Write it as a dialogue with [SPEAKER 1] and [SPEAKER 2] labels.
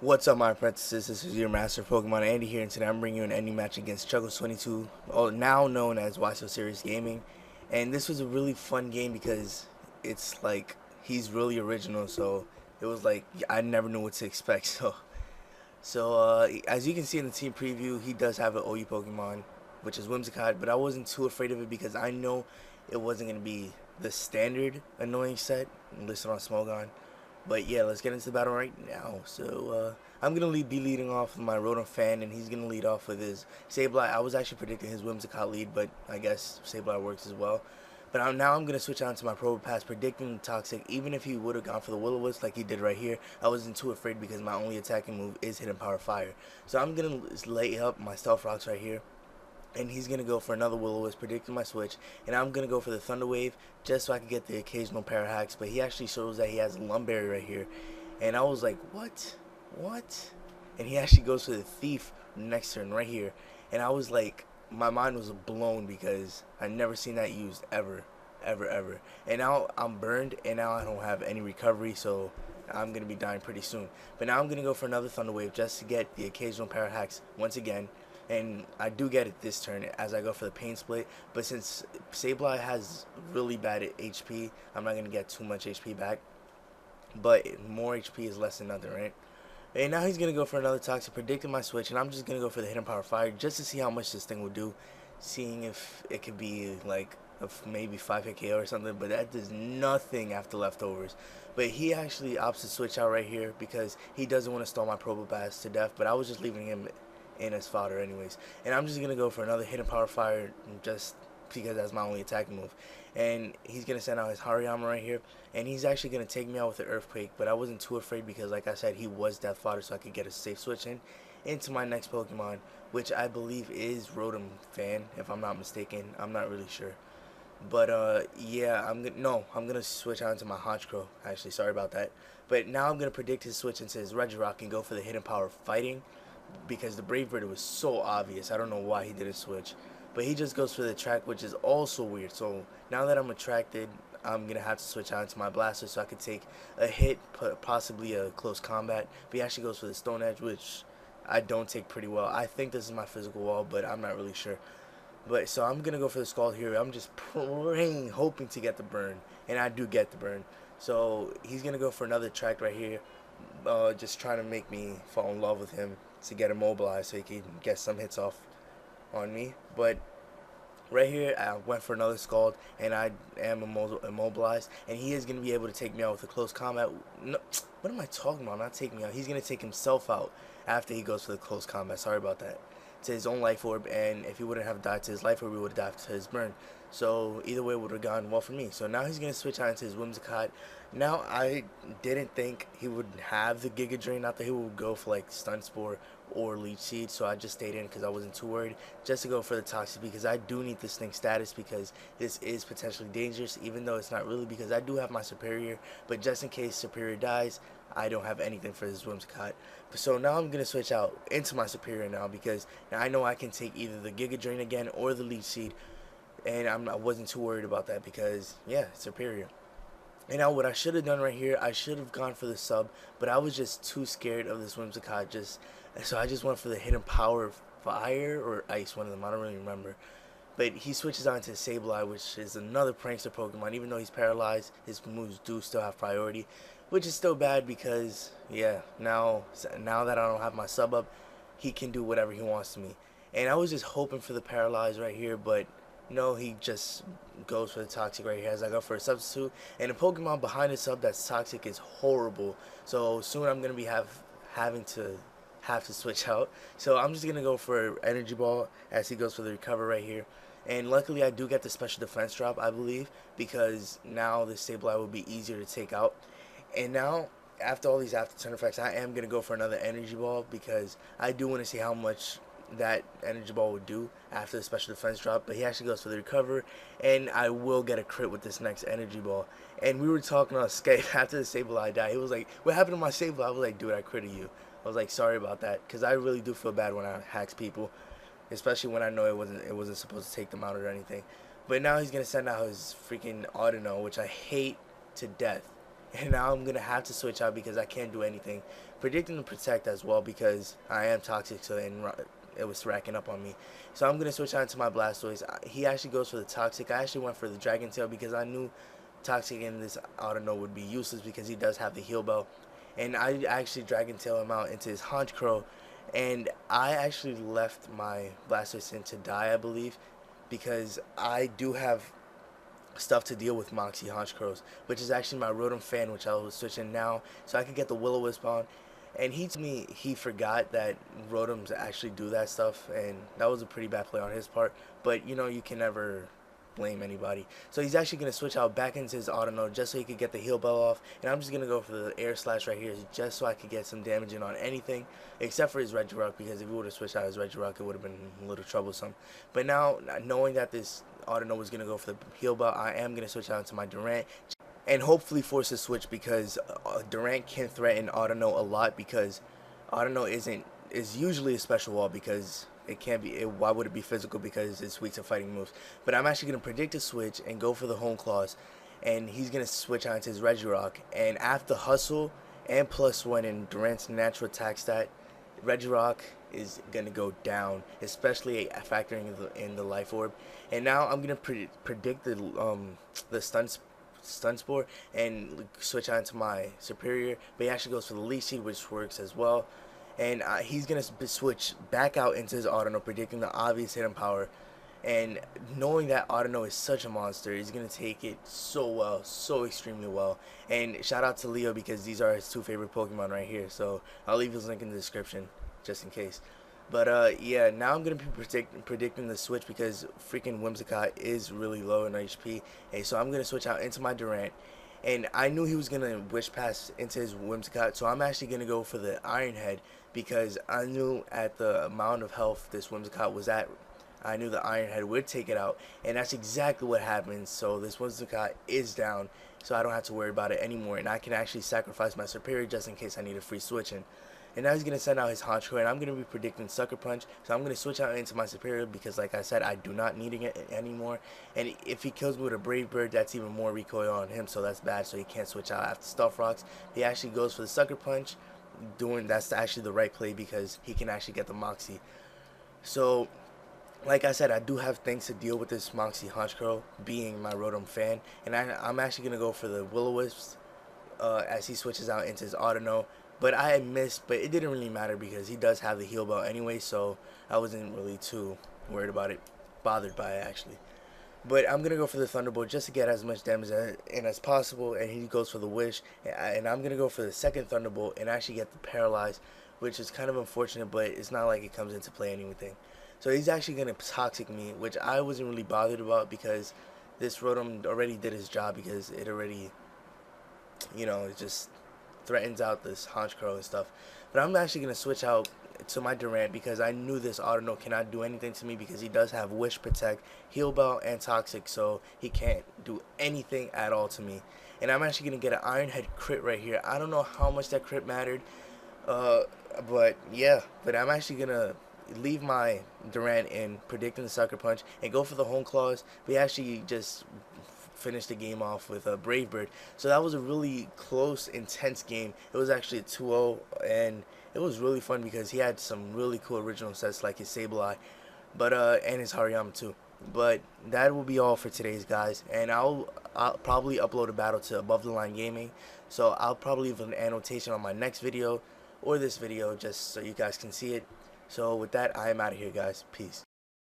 [SPEAKER 1] What's up, my apprentices? This is your master Pokemon Andy here, and today I'm bringing you an ending match against Chuckles22, now known as WhySoSeriousSgamingg. And this was a really fun game because it's like he's really original, so it was like I never knew what to expect. So as you can see in the team preview, he does have an OU Pokemon, which is Whimsicott, but I wasn't too afraid of it because I know it wasn't gonna be the standard annoying set listed on Smogon. But yeah, let's get into the battle right now. So I'm gonna be leading off with my Rotom fan, and he's gonna lead off with his Sableye. I was actually predicting his Whimsicott lead, but I guess Sableye works as well. But now I'm gonna switch on to my Probopass, predicting Toxic. Even if he would have gone for the Will-O-Wisp like he did right here, I wasn't too afraid because my only attacking move is Hidden Power Fire. So I'm gonna lay up my Stealth Rocks right here, and he's going to go for another Will-O-Wisp, predicting my switch, and I'm going to go for the Thunder Wave just so I can get the occasional pair hacks. But he actually shows that he has a Lumberry right here, and I was like, what? And he actually goes for the Thief next turn right here, and I was like, my mind was blown because I never seen that used ever. And now I'm burned, and now I don't have any recovery, so I'm going to be dying pretty soon. But now I'm going to go for another Thunder Wave just to get the occasional pair hacks once again. And I do get it this turn as I go for the Pain Split, but since Sableye has really bad HP, I'm not going to get too much HP back, but more HP is less than nothing, right? And now he's going to go for another Toxic, predicting my switch, and I'm just going to go for the Hidden Power Fire just to see how much this thing will do, seeing if it could be like maybe 5-hit KO or something, but that does nothing after leftovers. But he actually opts to switch out right here because he doesn't want to stall my Probopass to death, but I was just leaving him in as fodder anyways. And I'm just going to go for another Hidden Power Fire just because that's my only attacking move. And he's going to send out his Hariyama right here, and he's actually going to take me out with the Earthquake, but I wasn't too afraid because, like I said, he was death fodder, so I could get a safe switch into my next Pokemon, which I believe is Rotom Fan, if I'm not mistaken. I'm not really sure. But yeah, I'm gonna switch on to my Honchkrow. Actually, sorry about that. But now I'm gonna predict his switch into his Regirock and go for the Hidden Power Fighting, because the Brave Bird was so obvious. I don't know why he didn't switch, but he just goes for the track, which is also weird. So now that I'm attracted, I'm gonna have to switch on to my Blaster so I could take a hit, possibly a close combat. But he actually goes for the Stone Edge, which I don't take pretty well. I think this is my physical wall, but I'm not really sure. But so I'm gonna go for the Scald here. I'm just praying, hoping to get the burn, and I do get the burn. So he's gonna go for another track right here, just trying to make me fall in love with him to get immobilized so he can get some hits off on me. But right here, I went for another Scald, and I am immobilized, and he is going to be able to take me out with a close combat. No, what am I talking about? I'm not taking me out. He's going to take himself out after he goes for the close combat. Sorry about that. To his own Life Orb, and if he wouldn't have died to his Life Orb, he would have died to his burn. So either way would have gone well for me. So now he's going to switch on to his Whimsicott. Now I didn't think he would have the Giga Drain. Not that he would go for like Stun Spore or Leech Seed. So I just stayed in because I wasn't too worried. Just to go for the Toxic because I do need this thing status because this is potentially dangerous. Even though it's not really, because I do have my Superior. But just in case Superior dies, I don't have anything for this Whimsicott. So now I'm going to switch out into my Superior now because now I know I can take either the Giga Drain again or the Leech Seed. And I wasn't too worried about that because, yeah, Superior. And now what I should have done right here, I should have gone for the sub, but I was just too scared of this Whimsicott. So I just went for the Hidden Power Fire or Ice, one of them, I don't really remember. But he switches on to Sableye, which is another prankster Pokemon. Even though he's paralyzed, his moves do still have priority, which is still bad because, yeah, now that I don't have my sub up, he can do whatever he wants to me. And I was just hoping for the paralyzed right here, but no, he just goes for the Toxic right here as I go for a substitute. And the Pokemon behind the sub that's Toxic is horrible. So soon I'm going to be having to switch out. So I'm just going to go for Energy Ball as he goes for the Recover right here. And luckily I do get the Special Defense drop, I believe, because now the Sableye will be easier to take out. And now, after all these after turn effects, I am going to go for another Energy Ball because I do want to see how much that Energy Ball would do after the Special Defense drop. But he actually goes for the Recover, and I will get a crit with this next Energy Ball. And we were talking on Skype after the Sableye died. He was like, what happened to my Sableye? I was like, dude, I critted you. I was like, sorry about that, because I really do feel bad when I hacks people, especially when I know it wasn't supposed to take them out or anything. But now he's gonna send out his freaking Audino, which I hate to death. And now I'm gonna have to switch out because I can't do anything. predicting the protect as well because I am toxic, so it was racking up on me. So I'm gonna switch on to my Blastoise. He actually goes for the toxic. I actually went for the Dragon Tail because I knew toxic in this auto no would be useless because he does have the heal bell, and I actually Dragon Tail him out into his Honchkrow, and I actually left my Blastoise in to die, I believe, because I do have stuff to deal with Moxie Honchkrows, which is actually my Rotom fan, which I will switch in now so I could get the Will-O-Wisp on. And he told me he forgot that Rotoms actually do that stuff, and that was a pretty bad play on his part. But you know, you can never blame anybody. So he's actually going to switch out back into his Autono just so he could get the heal bell off. And I'm just going to go for the Air Slash right here just so I could get some damage in on anything except for his Regirock, because if he would have switched out his Regirock, it would have been a little troublesome. But now, knowing that this Autono was going to go for the heal bell, I am going to switch out into my Durant and hopefully force a switch because Durant can threaten Autono a lot because Autono is usually a special wall because it can't be. Why would it be physical? Because it's weak to fighting moves. But I'm actually gonna predict a switch and go for the Home Claws, and he's gonna switch on to his Regirock. And after Hustle and +1 in Durant's natural attack stat, Regirock is gonna go down, especially factoring in the Life Orb. And now I'm gonna predict the stun spore and switch on to my superior, but he actually goes for the Leech Seed, which works as well. And he's gonna switch back out into his Autono, predicting the obvious hidden power, and knowing that Autono is such a monster, he's gonna take it so well, so extremely well. And shout out to Leo because these are his two favorite Pokemon right here, so I'll leave his link in the description just in case. But yeah, now I'm gonna be predicting the switch because freaking Whimsicott is really low in HP. Hey, so I'm gonna switch out into my Durant, and I knew he was gonna Wish Pass into his Whimsicott, so I'm actually gonna go for the Iron Head because I knew at the amount of health this Whimsicott was at, I knew the Iron Head would take it out, and that's exactly what happened. So this Whimsicott is down, so I don't have to worry about it anymore, and I can actually sacrifice my superior just in case I need a free switching. And now he's going to send out his Honchkrow, and I'm going to be predicting Sucker Punch. So I'm going to switch out into my superior because, like I said, I do not need it anymore. And if he kills me with a Brave Bird, that's even more recoil on him, so that's bad. So he can't switch out after Stuff Rocks. He actually goes for the Sucker Punch. That's actually the right play because he can actually get the Moxie. So, like I said, I do have things to deal with this Moxie Honchkrow, being my Rotom fan. And I'm actually going to go for the Will-O-Wisps as he switches out into his Autono. But I missed, but it didn't really matter because he does have the heal bell anyway, so I wasn't really too worried about it, bothered by it actually. But I'm going to go for the Thunderbolt just to get as much damage in as possible, and he goes for the Wish, and I'm going to go for the second Thunderbolt and actually get the Paralyze, which is kind of unfortunate, but it's not like it comes into play anything. So he's actually going to Toxic me, which I wasn't really bothered about because this Rotom already did his job because it already, you know, it just threatens out this Honchkrow and stuff. But I'm actually going to switch out to my Durant because I knew this Autono cannot do anything to me because he does have Wish, Protect, Heal Bell, and Toxic, so he can't do anything at all to me. And I'm actually going to get an Iron Head crit right here. I don't know how much that crit mattered, but yeah. But I'm actually going to leave my Durant in, predicting the Sucker Punch, and go for the Home Claws. We actually just finished the game off with a Brave Bird. So that was a really close, intense game. It was actually a 2-0, and it was really fun because he had some really cool original sets like his Sableye, and his Hariyama too. But that will be all for today's, guys, and I'll probably upload a battle to Above the Line Gaming, so I'll probably leave an annotation on my next video or this video just so you guys can see it. So with that, I am out of here, guys. Peace.